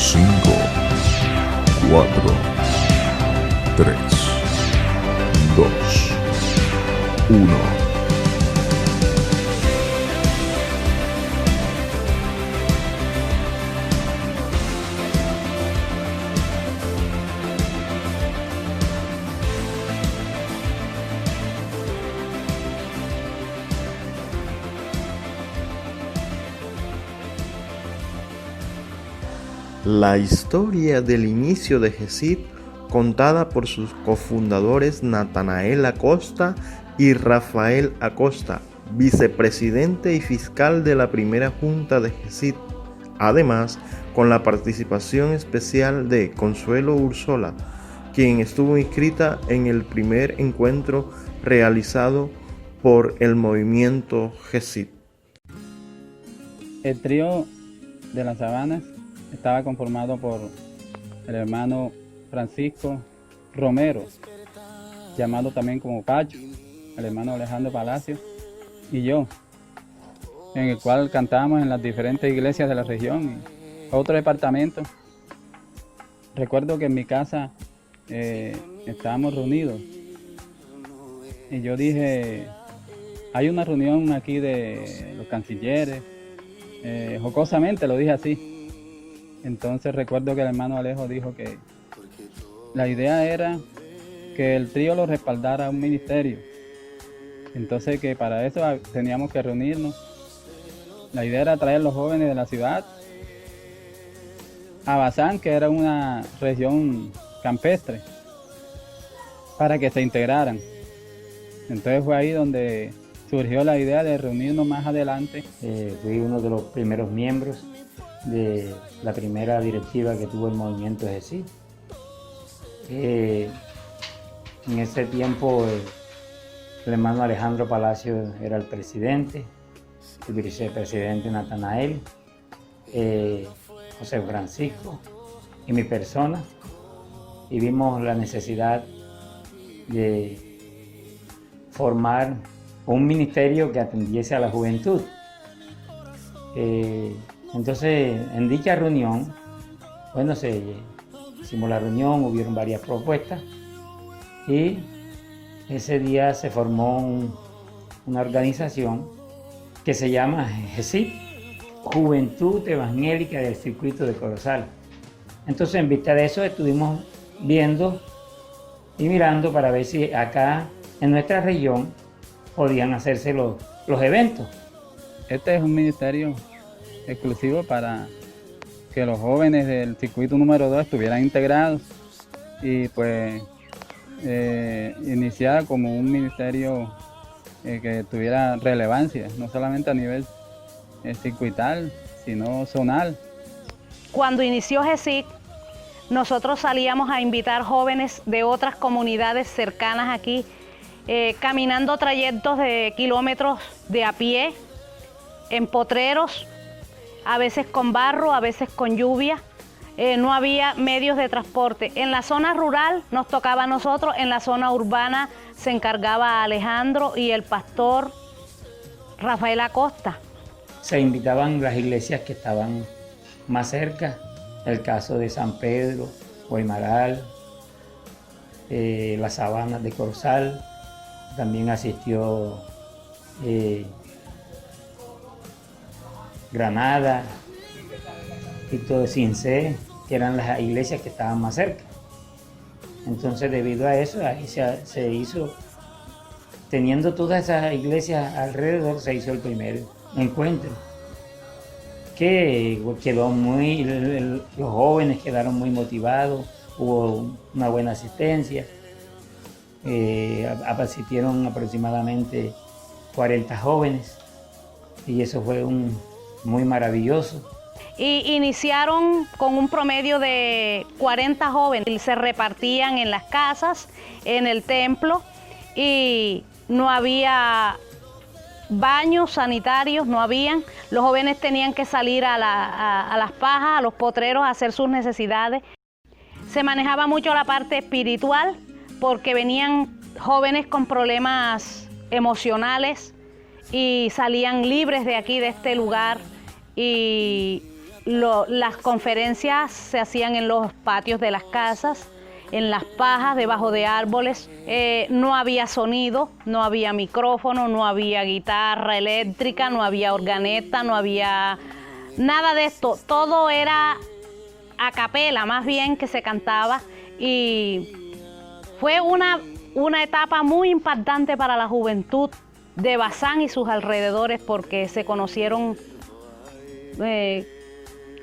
5, 4, 3, 2, 1. La historia del inicio de GESID, contada por sus cofundadores Natanael Acosta y Rafael Acosta, vicepresidente y fiscal de la primera junta de GESID, además con la participación especial de Consuelo Ursola, quien estuvo inscrita en el primer encuentro realizado por el movimiento GESID. El trío de las Sabanas estaba conformado por el hermano Francisco Romero, llamado también como Pacho, el hermano Alejandro Palacio y yo, en el cual cantábamos en las diferentes iglesias de la región y otro departamento. Recuerdo que en mi casa estábamos reunidos y yo dije, hay una reunión aquí de los cancilleres, jocosamente lo dije así. Entonces recuerdo que el hermano Alejo dijo que la idea era que el trío lo respaldara a un ministerio. Entonces que para eso teníamos que reunirnos. La idea era traer a los jóvenes de la ciudad a Bazán, que era una región campestre, para que se integraran. Entonces fue ahí donde surgió la idea de reunirnos más adelante. Fui uno de los primeros miembros de la primera directiva que tuvo el movimiento GESID. En ese tiempo el hermano Alejandro Palacio era el presidente, el vicepresidente Natanael, José Francisco y mi persona, y vimos la necesidad de formar un ministerio que atendiese a la juventud. Entonces, en dicha reunión, bueno, hicimos la reunión, hubieron varias propuestas y ese día se formó una organización que se llama GESID, Juventud Evangélica del Circuito de Corozal. Entonces, en vista de eso, estuvimos viendo y mirando para ver si acá en nuestra región podían hacerse los eventos. Este es un ministerio exclusivo para que los jóvenes del circuito número 2 estuvieran integrados y pues iniciar como un ministerio que tuviera relevancia, no solamente a nivel circuital, sino zonal. Cuando inició GESID, nosotros salíamos a invitar jóvenes de otras comunidades cercanas aquí, caminando trayectos de kilómetros de a pie, en potreros, a veces con barro, a veces con lluvia. No había medios de transporte. En la zona rural nos tocaba a nosotros, en la zona urbana se encargaba Alejandro y el pastor Rafael Acosta. Se invitaban las iglesias que estaban más cerca, el caso de San Pedro, Guaymaral, las Sabanas de Corozal, también asistió Granada y todo Cincé, que eran las iglesias que estaban más cerca. Entonces, debido a eso, ahí se hizo, teniendo todas esas iglesias alrededor, se hizo el primer encuentro, que quedó los jóvenes quedaron muy motivados, hubo una buena asistencia, asistieron aproximadamente 40 jóvenes y eso fue muy maravilloso. Y iniciaron con un promedio de 40 jóvenes, se repartían en las casas, en el templo, y no había baños sanitarios, no habían. Los jóvenes tenían que salir a las pajas, a los potreros, a hacer sus necesidades. Se manejaba mucho la parte espiritual porque venían jóvenes con problemas emocionales y salían libres de aquí, de este lugar, y las conferencias se hacían en los patios de las casas, en las pajas, debajo de árboles. No había sonido, no había micrófono, no había guitarra eléctrica, no había organeta, no había nada de esto. Todo era a capela, más bien, que se cantaba, y fue una etapa muy impactante para la juventud de Bazán y sus alrededores, porque se conocieron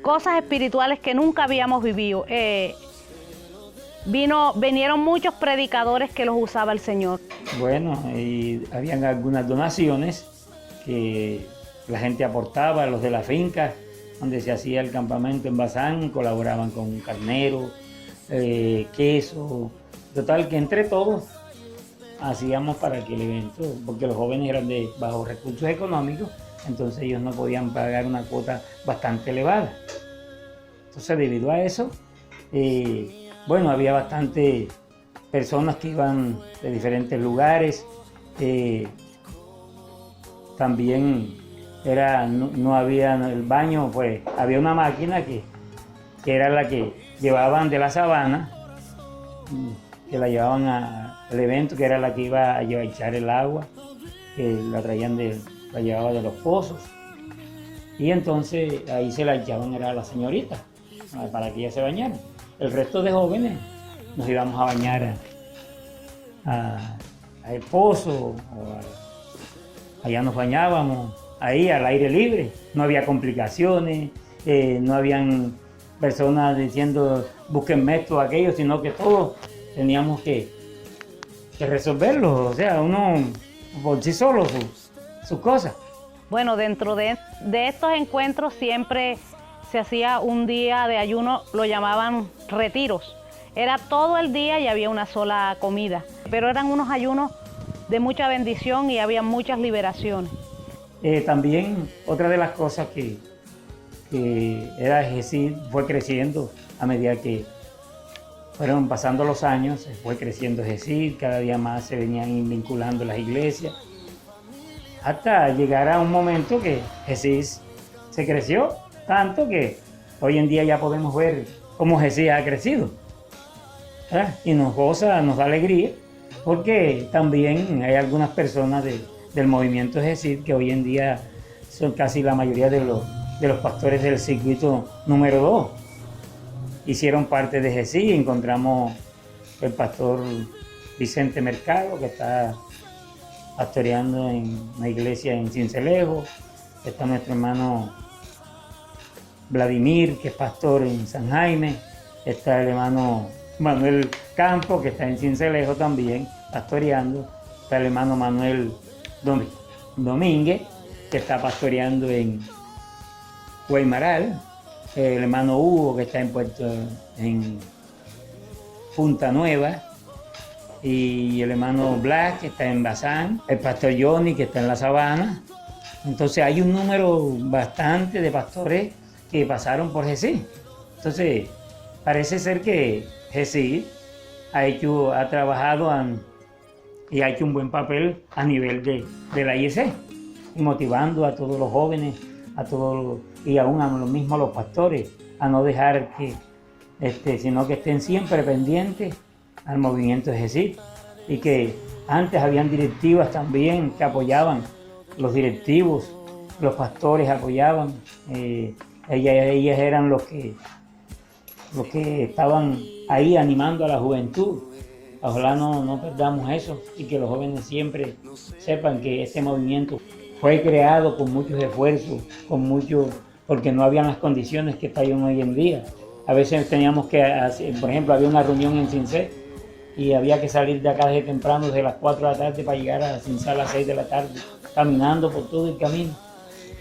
cosas espirituales que nunca habíamos vivido. Vinieron muchos predicadores que los usaba el Señor. Bueno, y habían algunas donaciones que la gente aportaba, los de la finca donde se hacía el campamento en Bazán, colaboraban con carnero, queso, total que entre todos hacíamos para que el evento, porque los jóvenes eran de bajos recursos económicos, entonces ellos no podían pagar una cuota bastante elevada. Entonces, debido a eso, bueno, había bastante personas que iban de diferentes lugares. También no había el baño, pues había una máquina que era la que llevaban de la sabana, que la llevaban al evento, que era la que iba a echar el agua, que la llevaba de los pozos. Y entonces ahí se la echaban, era a la señorita, para que ella se bañara. El resto de jóvenes nos íbamos a bañar al pozo, allá nos bañábamos, ahí al aire libre, no había complicaciones, no habían personas diciendo búsquenme esto o aquello, sino que todos teníamos que resolverlo, o sea, uno por sí solo sus cosas. Bueno, dentro de estos encuentros siempre se hacía un día de ayuno, lo llamaban retiros. Era todo el día y había una sola comida, pero eran unos ayunos de mucha bendición y había muchas liberaciones. También otra de las cosas que era Jesús fue creciendo a medida que fueron pasando los años, se fue creciendo Jesús, cada día más se venían vinculando las iglesias, hasta llegar a un momento que Jesús se creció tanto que hoy en día ya podemos ver cómo Jesús ha crecido, ¿verdad? Y nos goza, nos da alegría, porque también hay algunas personas del movimiento Jesús que hoy en día son casi la mayoría de los pastores del circuito número 2. Hicieron parte de Jesús y encontramos el pastor Vicente Mercado, que está pastoreando en una iglesia en Cincelejo. Está nuestro hermano Vladimir, que es pastor en San Jaime. Está el hermano Manuel Campo, que está en Cincelejo también, pastoreando. Está el hermano Manuel Domínguez, que está pastoreando en Guaymaral. El hermano Hugo, que está en Punta Nueva. Y el hermano Blas, que está en Bazán. El pastor Johnny, que está en La Sabana. Entonces hay un número bastante de pastores que pasaron por Jesús. Entonces parece ser que Jesús ha trabajado y ha hecho un buen papel a nivel de la IEC, motivando a todos los jóvenes, y aún a los mismos los pastores, a no dejar sino que estén siempre pendientes al movimiento de Jesús, y que antes habían directivas también que apoyaban, los directivos, los pastores apoyaban, ellas eran los que estaban ahí animando a la juventud. Ojalá no perdamos eso y que los jóvenes siempre sepan que este movimiento fue creado con muchos esfuerzos, porque no habían las condiciones que están hoy en día. A veces teníamos que hacer, por ejemplo, había una reunión en Cincé y había que salir de acá desde temprano, desde las 4 de la tarde para llegar a Cincé a las 6 de la tarde, caminando por todo el camino.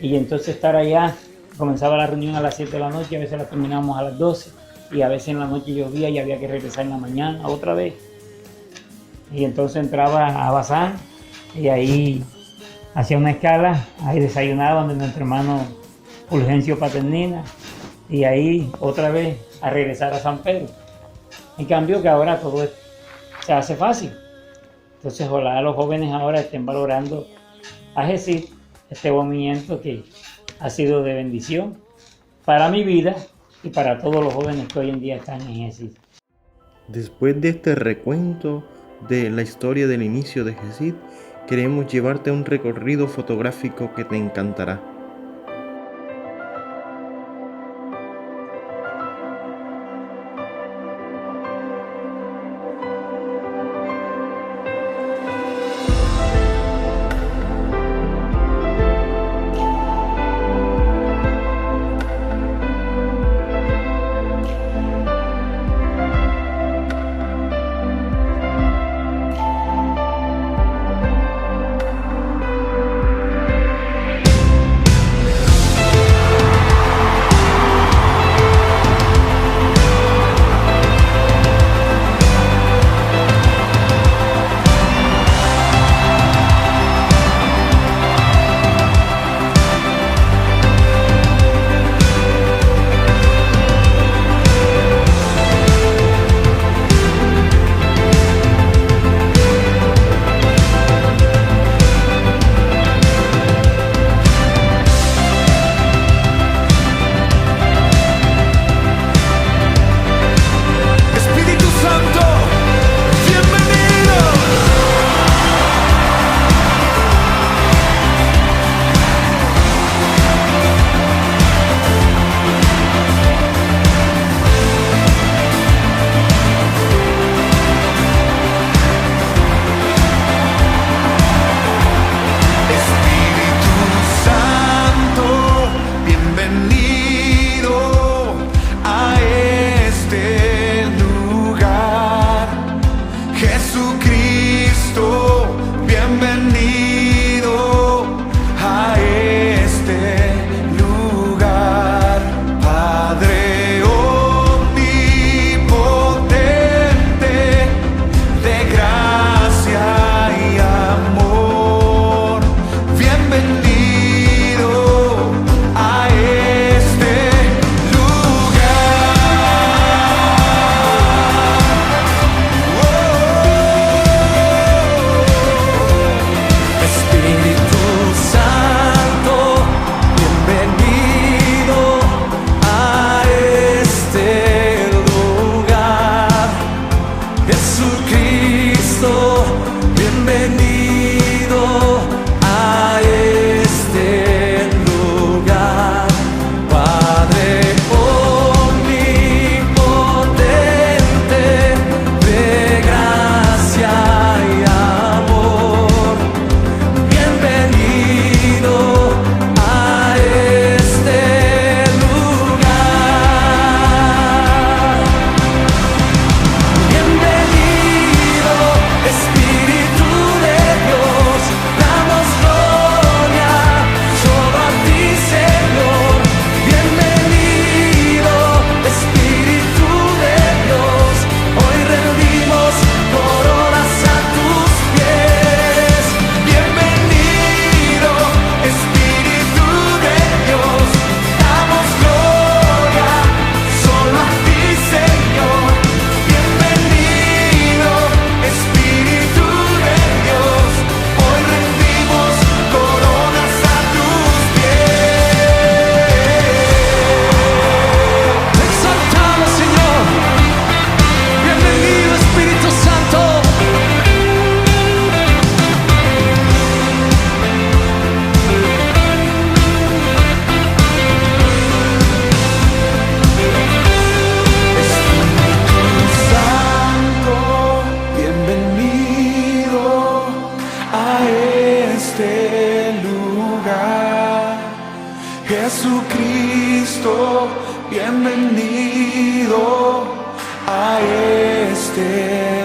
Y entonces estar allá, comenzaba la reunión a las 7 de la noche, a veces la terminábamos a las 12 y a veces en la noche llovía y había que regresar en la mañana otra vez. Y entonces entraba a Bazán y ahí hacía una escala, ahí desayunaba donde nuestro hermano Fulgencio Paternina y ahí otra vez a regresar a San Pedro. En cambio que ahora todo se hace fácil. Entonces ojalá los jóvenes ahora estén valorando a Jesús, este movimiento que ha sido de bendición para mi vida y para todos los jóvenes que hoy en día están en GESID. Después de este recuento de la historia del inicio de GESID, queremos llevarte a un recorrido fotográfico que te encantará. Jesucristo, bienvenido a este